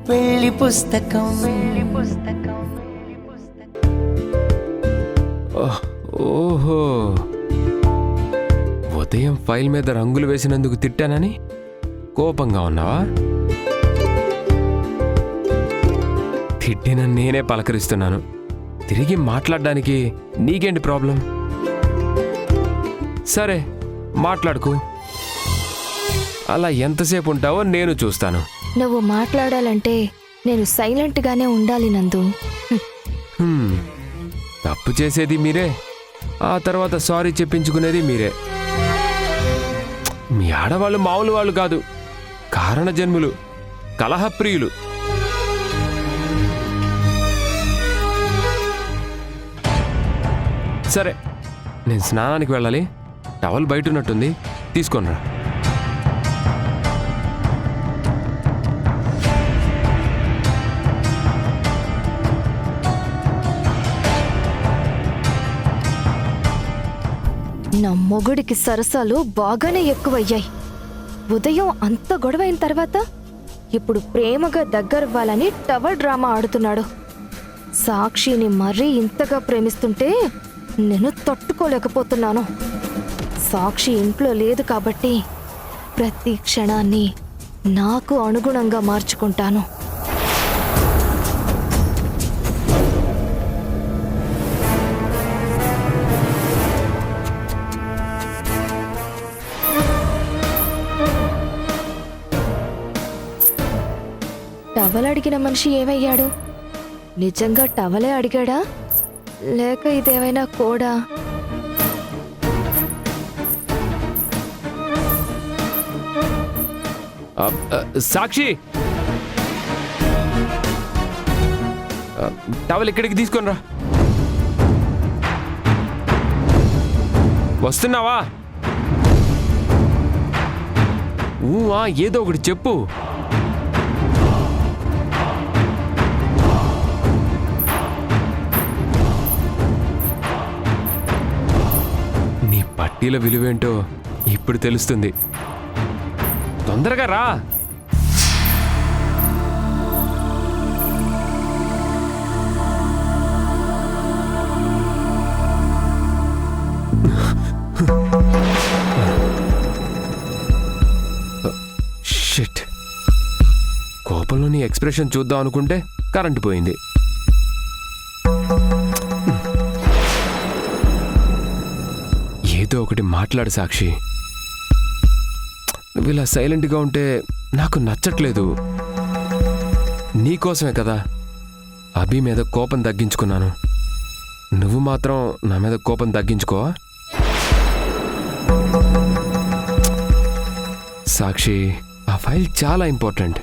వెళ్ళి పుస్తకం ఓహో, ఉదయం ఫైల్ మీద రంగులు వేసినందుకు తిట్టానని కోపంగా ఉన్నావా? తిట్టిన నేనే పలకరిస్తున్నాను, తిరిగి మాట్లాడడానికి నీకేంటి ప్రాబ్లం? సరే మాట్లాడుకో, అలా ఎంతసేపు ఉంటావో నేను చూస్తాను. నువ్వు మాట్లాడాలంటే నేను సైలెంట్గానే ఉండాలి నందు. తప్పు చేసేది మీరే, ఆ తర్వాత సారీ చెప్పించుకునేది మీరే. మీ ఆడవాళ్ళు మామూలు వాళ్ళు కాదు, కారణ జన్ములు, కలహప్రియులు. సరే, నేను స్నానానికి వెళ్ళాలి, టవల్ బయట ఉన్నట్టుంది, తీసుకొనిరా. నా మొగుడికి సరసాలు బాగానే ఎక్కువయ్యాయి. ఉదయం అంత గొడవైన తర్వాత ఇప్పుడు ప్రేమగా దగ్గరవ్వాలని టవల్ డ్రామా ఆడుతున్నాడు. సాక్షిని మరీ ఇంతగా ప్రేమిస్తుంటే నేను తట్టుకోలేకపోతున్నాను. సాక్షి ఇంట్లో లేదు కాబట్టి ప్రతి క్షణాన్ని నాకు అనుగుణంగా మార్చుకుంటాను. టవల్ అడిగిన మనిషి ఏమయ్యాడు? నిజంగా టవలే అడిగాడా, లేక ఇదేమైనా కోడా? సాక్షి, టవల్ ఇక్కడికి తీసుకొనిరా. వస్తున్నావా? ఏదో ఒకటి చెప్పు. పట్టీల విలువేంటో ఇప్పుడు తెలుస్తుంది. తొందరగా రా. షిట్, కోపంలో నీ ఎక్స్ప్రెషన్ చూద్దాం అనుకుంటే కరెంటు పోయింది. ఏదో ఒకటి మాట్లాడు సాక్షి. నువ్వు ఇలా సైలెంట్గా ఉంటే నాకు నచ్చట్లేదు. నీకోసమే కదా అభి మీద కోపం తగ్గించుకున్నాను. నువ్వు మాత్రం నా మీద కోపం తగ్గించుకోవా? సాక్షి, ఆ ఫైల్ చాలా ఇంపార్టెంట్,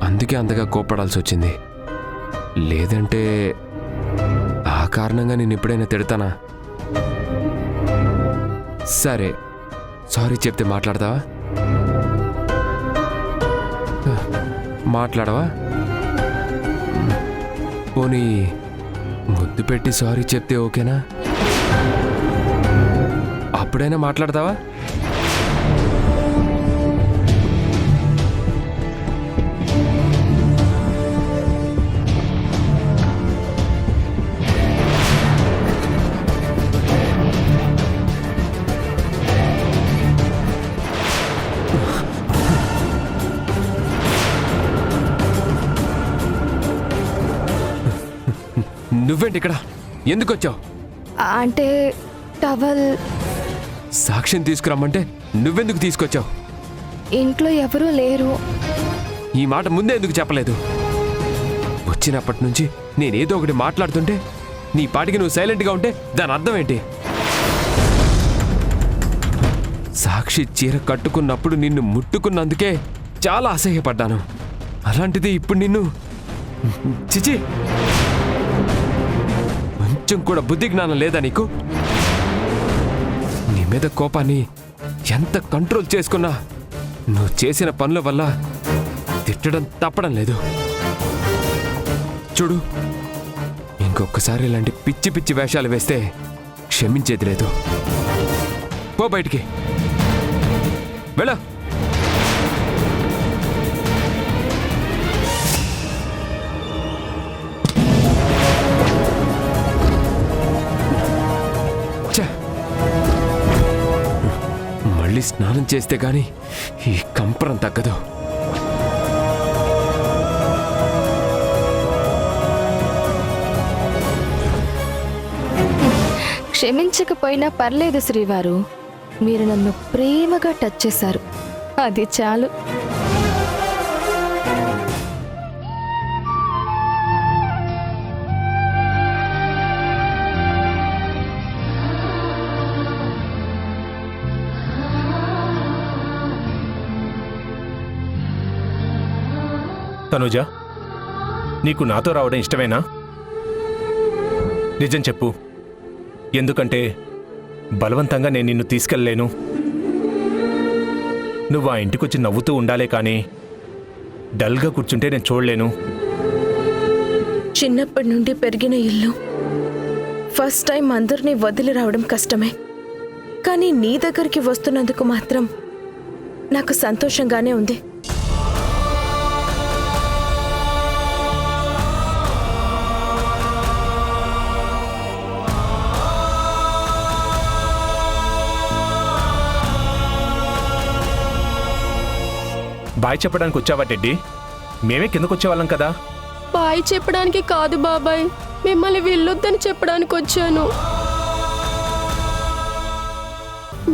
అందుకే అంతగా కోపడాల్సి వచ్చింది. లేదంటే ఆ కారణంగా నేను ఎప్పుడైనా తిడతానా? సరే, సారీ చెప్తే మాట్లాడతావా? మాట్లాడవా? పోనీ ముద్దు పెట్టి సారీ చెప్తే ఓకేనా? అప్పుడైనా మాట్లాడతావా? నువ్వేంటి ఇక్కడ? ఎందుకు వచ్చావు? అంటే టవల్ సాక్ష్యం తీసుకురమ్మంటే నువ్వెందుకు తీసుకొచ్చావు? ఇంట్లో ఎవరూ లేరు. ఈ మాట ముందే ఎందుకు చెప్పలేదు? వచ్చినప్పటి నుంచి నేనేదో ఒకటి మాట్లాడుతుంటే నీ పాటికి నువ్వు సైలెంట్గా ఉంటే దాని అర్థం ఏంటి? సాక్షి చీర కట్టుకున్నప్పుడు నిన్ను ముట్టుకున్నందుకే చాలా అసహ్యపడ్డాను. అలాంటిది ఇప్పుడు నిన్ను చిచి, కొంచెం కూడా బుద్ధి జ్ఞానం లేదా నీకు? నీ మీద కోపాన్ని ఎంత కంట్రోల్ చేసుకున్నా నువ్వు చేసిన పనుల వల్ల తిట్టడం తప్పడం లేదు. చూడు, ఇంకొకసారి ఇలాంటి పిచ్చి పిచ్చి వేషాలు వేస్తే క్షమించేది లేదు. పో బయటికి, వెళ్ళు. స్నానం చేస్తే గాని ఈ కంపరం తగ్గదు. క్షమించకపోయినా పర్లేదు శ్రీవారు, మీరు నన్ను ప్రేమగా టచ్ చేశారు, అది చాలు. తనుజ, నీకు నాతో రావడం ఇష్టమేనా? నిజం చెప్పు. ఎందుకంటే బలవంతంగా నేను నిన్ను తీసుకెళ్ళలేను. నువ్వు ఆ ఇంటికొచ్చి నవ్వుతూ ఉండాలే కానీ డల్గా కూర్చుంటే నేను చూడలేను. చిన్నప్పటి నుండి పెరిగిన ఇల్లు, ఫస్ట్ టైం అందరినీ వదిలి రావడం కష్టమే. కానీ నీ దగ్గరికి వస్తున్నందుకు మాత్రం నాకు సంతోషంగానే ఉంది. బాయ్ చెప్పడానికి వచ్చావా టెడ్డీ? మేమే కిందకు వచ్చేవాళ్ళం కదా. బాయ్ చెప్పడానికి కాదు బాబాయ్, మిమ్మల్ని వెళ్ళొద్దని చెప్పడానికి వచ్చాను.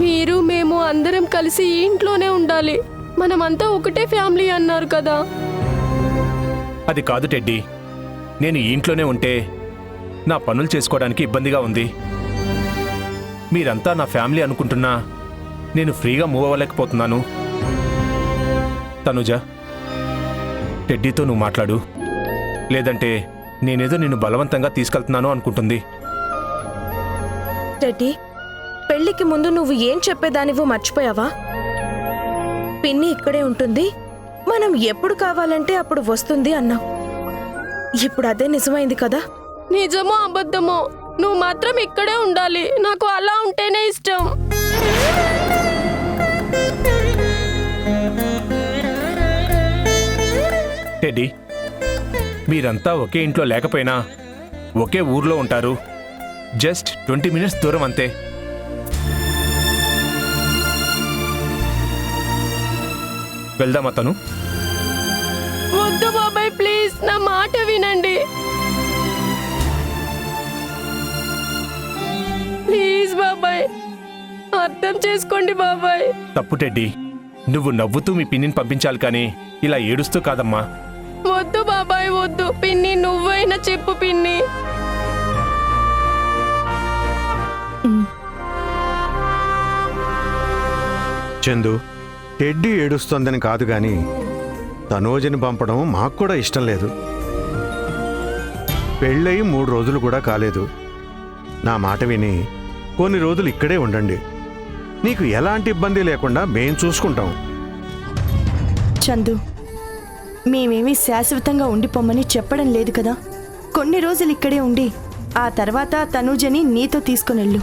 మీరు మేము అందరం కలిసి ఈ ఇంట్లోనే ఉండాలి. మనమంతా ఒకటే ఫ్యామిలీ అన్నారు కదా. అది కాదు టెడ్డీ, నేను ఈ ఇంట్లోనే ఉంటే నా పనులు చేసుకోవడానికి ఇబ్బందిగా ఉంది. మీరంతా నా ఫ్యామిలీ అనుకుంటున్నా నేను ఫ్రీగా మూవ్ అవ్వలేకపోతున్నాను. తనుజ, టెడ్డీతో నువ్వు మాట్లాడు, లేదంటే నేనేదో నిన్ను బలవంతంగా తీసుకెళ్తున్నాను అనుకుంటుంది. టెడ్డీ, పెళ్లికి ముందు నువ్వు ఏం చెప్పేదానివో మర్చిపోయావా? పిన్ని ఇక్కడే ఉంటుంది, మనం ఎప్పుడు కావాలంటే అప్పుడు వస్తుంది అన్నావు. ఇప్పుడు అదే నిజమైంది కదా? నిజమో అబద్ధమో, నువ్వు మాత్రం ఇక్కడే ఉండాలి. నాకు అలా ఉంటేనే ఇష్టం. టెడ్డీ, మీరంతా ఒకే ఇంట్లో లేకపోయినా ఒకే ఊర్లో ఉంటారు. జస్ట్ 20 మినిట్స్ దూరం అంతే. వెళ్దామా తను? వద్దు బాబాయ్, ప్లీజ్ నా మాట వినండి. ప్లీజ్ బాబాయ్, అర్థం చేసుకోండి బాబాయ్. తప్పు టెడ్డీ, నువ్వు నవ్వుతూ మీ పిన్నిని పంపించాలి కానీ ఇలా ఏడుస్తూ కాదమ్మా. వద్దు బాబాయ్ వద్దు. పిన్ని నువ్వైనా చెప్పు పిన్ని. చందు, టెడ్డీ ఏడుస్తోందని కాదు గాని తనోజని పంపడం మాకు కూడా ఇష్టం లేదు. పెళ్ళయి 3 రోజులు కూడా కాలేదు. నా మాట విని కొన్ని రోజులు ఇక్కడే ఉండండి. నీకు ఎలాంటి ఇబ్బంది లేకుండా మేం చూసుకుంటాం. చందు, మేమేమీ శాశ్వతంగా ఉండిపోమని చెప్పడం లేదు కదా. కొన్ని రోజులు ఇక్కడే ఉండి ఆ తర్వాత తనూజని నీతో తీసుకునెళ్ళు.